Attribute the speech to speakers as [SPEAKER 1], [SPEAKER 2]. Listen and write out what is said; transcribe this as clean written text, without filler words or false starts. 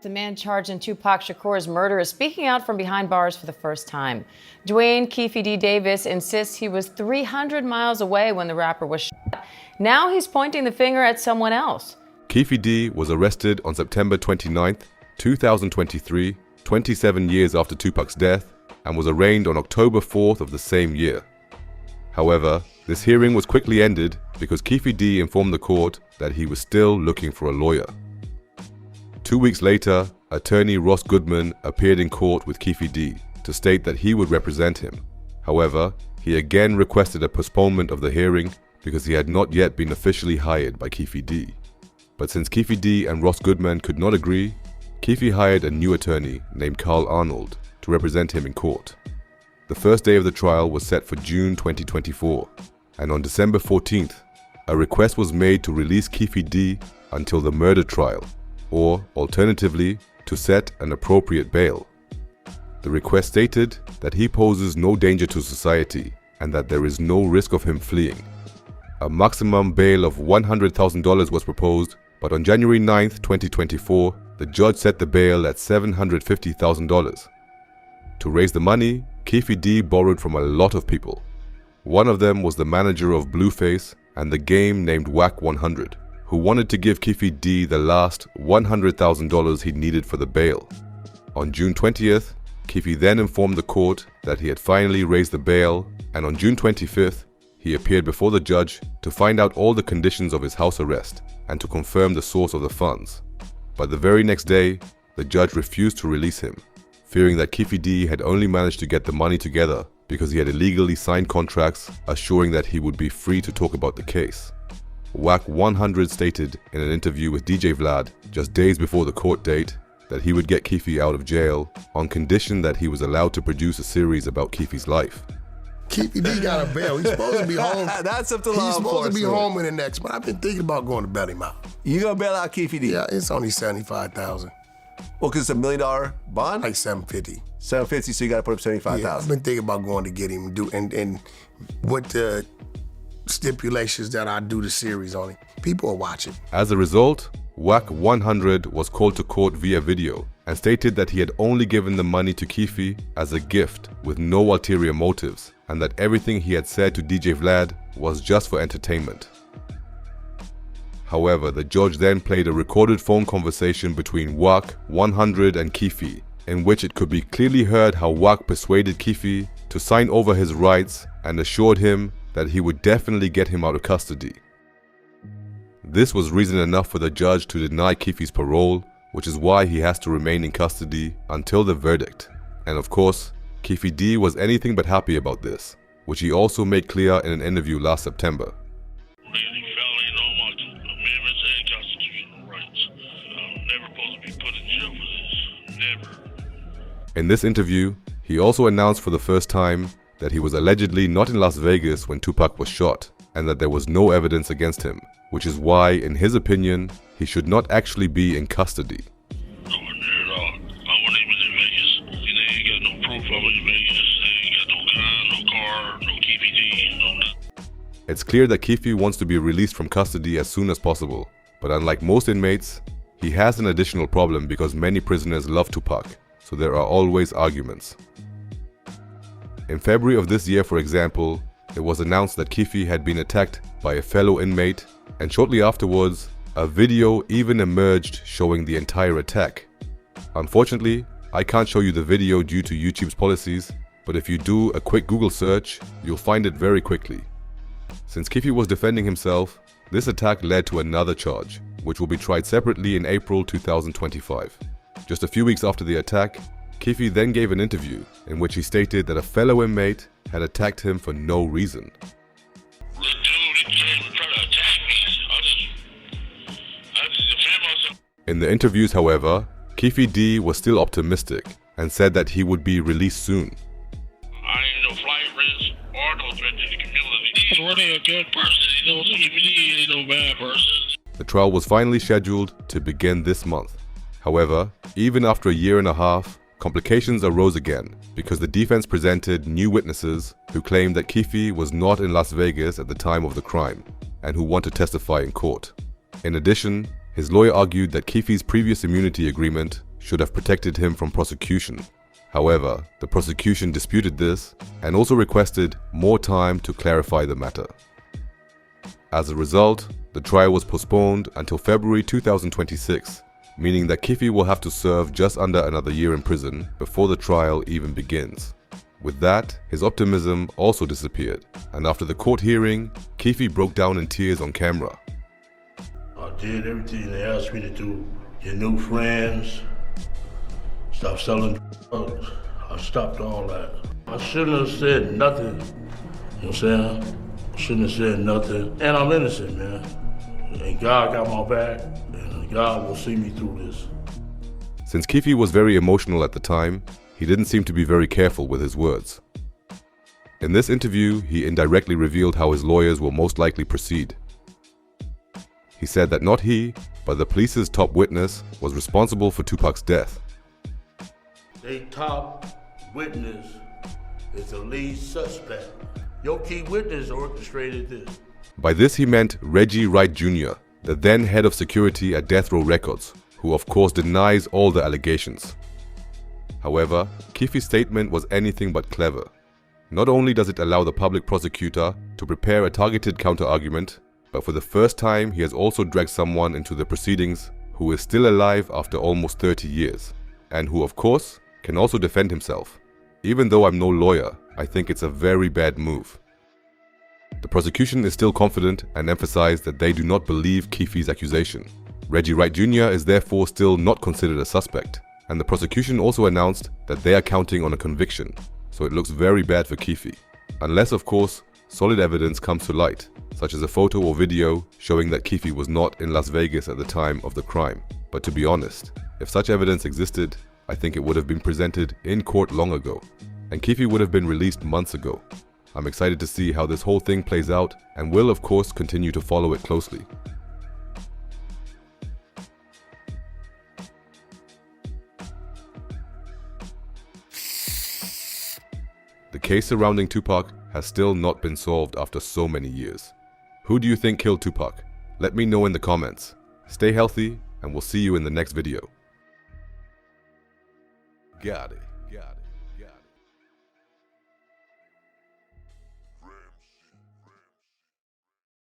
[SPEAKER 1] The man charged in Tupac Shakur's murder is speaking out from behind bars for the first time. Dwayne Keefe D. Davis insists he was 300 miles away when the rapper was shot. Now he's pointing the finger at someone else.
[SPEAKER 2] Keefe D was arrested on September 29, 2023, 27 years after Tupac's death, and was arraigned on October 4th of the same year. However, this hearing was quickly ended because Keefe D informed the court that he was still looking for a lawyer. 2 weeks later, attorney Ross Goodman appeared in court with Keefe D to state that he would represent him. However, he again requested a postponement of the hearing because he had not yet been officially hired by Keefe D. But since Keefe D and Ross Goodman could not agree, Keefe hired a new attorney named Carl Arnold to represent him in court. The first day of the trial was set for June 2024, and on December 14th, a request was made to release Keefe D until the murder trial, or alternatively, to set an appropriate bail. The request stated that he poses no danger to society and that there is no risk of him fleeing. A maximum bail of $100,000 was proposed, but on January 9, 2024, the judge set the bail at $750,000. To raise the money, Keefe D borrowed from a lot of people. One of them was the manager of Blueface and the game named Whack 100. Who wanted to give Keefe D the last $100,000 he needed for the bail. On June 20th, Keefe then informed the court that he had finally raised the bail, and on June 25th, he appeared before the judge to find out all the conditions of his house arrest and to confirm the source of the funds. But the very next day, the judge refused to release him, fearing that Keefe D had only managed to get the money together because he had illegally signed contracts assuring that he would be free to talk about the case. Whack 100 stated in an interview with DJ Vlad just days before the court date that he would get Keefe out of jail on condition that he was allowed to produce a series about Keefe's life.
[SPEAKER 3] Keefe D got a bail. He's supposed to be home.
[SPEAKER 4] That's up to law
[SPEAKER 3] He's supposed to be
[SPEAKER 4] enforcement.
[SPEAKER 3] home in the next month. I've been thinking about going to bail him out.
[SPEAKER 4] You gonna bail out Keefe D?
[SPEAKER 3] Yeah, it's only $75,000.
[SPEAKER 4] Well, because it's $1 million bond?
[SPEAKER 3] Like $750.
[SPEAKER 4] $750, so you gotta put up $75,000.
[SPEAKER 3] Yeah, I've been thinking about going to get him and with the stipulations that I do the series on it. People are watching.
[SPEAKER 2] As a result, Whack 100 was called to court via video and stated that he had only given the money to Keefe as a gift with no ulterior motives, and that everything he had said to DJ Vlad was just for entertainment. However, the judge then played a recorded phone conversation between Whack 100 and Keefe, in which it could be clearly heard how Whack persuaded Keefe to sign over his rights and assured him that he would definitely get him out of custody. This was reason enough for the judge to deny Keefe's parole, which is why he has to remain in custody until the verdict. And of course, Keefe D was anything but happy about this, which he also made clear in an interview last September. In this interview, he also announced for the first time that he was allegedly not in Las Vegas when Tupac was shot, and that there was no evidence against him, which is why, in his opinion, he should not actually be in custody.
[SPEAKER 5] I wasn't there at all. I wasn't even in Vegas. And they ain't got no proof I was in Vegas. They ain't got no gun, no car, no Keefe D, no nothing.
[SPEAKER 2] It's clear that Keefe wants to be released from custody as soon as possible, but unlike most inmates, he has an additional problem because many prisoners love Tupac, so there are always arguments. In February of this year, for example, it was announced that Keefe had been attacked by a fellow inmate, and shortly afterwards, a video even emerged showing the entire attack. Unfortunately, I can't show you the video due to YouTube's policies, but if you do a quick Google search, you'll find it very quickly. Since Keefe was defending himself, this attack led to another charge, which will be tried separately in April 2025. Just a few weeks after the attack, Keefe then gave an interview in which he stated that a fellow inmate had attacked him for no reason.
[SPEAKER 5] The dude came and tried to attack me. I just defend myself.
[SPEAKER 2] In the interviews, however, Keefe D was still optimistic and said that he would be released soon.
[SPEAKER 5] I ain't no flight risk or no threat to the community. He's really a good person. He ain't no bad person.
[SPEAKER 2] The trial was finally scheduled to begin this month. However, even after a year and a half, complications arose again because the defense presented new witnesses who claimed that Keefe was not in Las Vegas at the time of the crime and who want to testify in court. In addition, his lawyer argued that Keefe's previous immunity agreement should have protected him from prosecution. However, the prosecution disputed this and also requested more time to clarify the matter. As a result, the trial was postponed until February 2026, meaning that Keefe will have to serve just under another year in prison before the trial even begins. With that, his optimism also disappeared, and after the court hearing, Keefe broke down in tears on camera.
[SPEAKER 5] I did everything they asked me to do. Get new friends, stop selling drugs. I stopped all that. I shouldn't have said nothing. You know what I'm saying? I shouldn't have said nothing. And I'm innocent, man. And God got my back, and God will see me through this.
[SPEAKER 2] Since Keefe was very emotional at the time, he didn't seem to be very careful with his words. In this interview, he indirectly revealed how his lawyers will most likely proceed. He said that not he, but the police's top witness was responsible for Tupac's death.
[SPEAKER 5] They top witness is the lead suspect. Your key witness orchestrated this.
[SPEAKER 2] By this he meant Reggie Wright Jr., the then head of security at Death Row Records, who of course denies all the allegations. However, Keefe's statement was anything but clever. Not only does it allow the public prosecutor to prepare a targeted counter-argument, but for the first time he has also dragged someone into the proceedings who is still alive after almost 30 years, and who of course can also defend himself. Even though I'm no lawyer, I think it's a very bad move. The prosecution is still confident and emphasized that they do not believe Keefe's accusation. Reggie Wright Jr. is therefore still not considered a suspect, and the prosecution also announced that they are counting on a conviction, so it looks very bad for Keefe. Unless, of course, solid evidence comes to light, such as a photo or video showing that Keefe was not in Las Vegas at the time of the crime. But to be honest, if such evidence existed, I think it would have been presented in court long ago, and Keefe would have been released months ago. I'm excited to see how this whole thing plays out and will of course continue to follow it closely. The case surrounding Tupac has still not been solved after so many years. Who do you think killed Tupac? Let me know in the comments. Stay healthy, and we'll see you in the next video. Got it.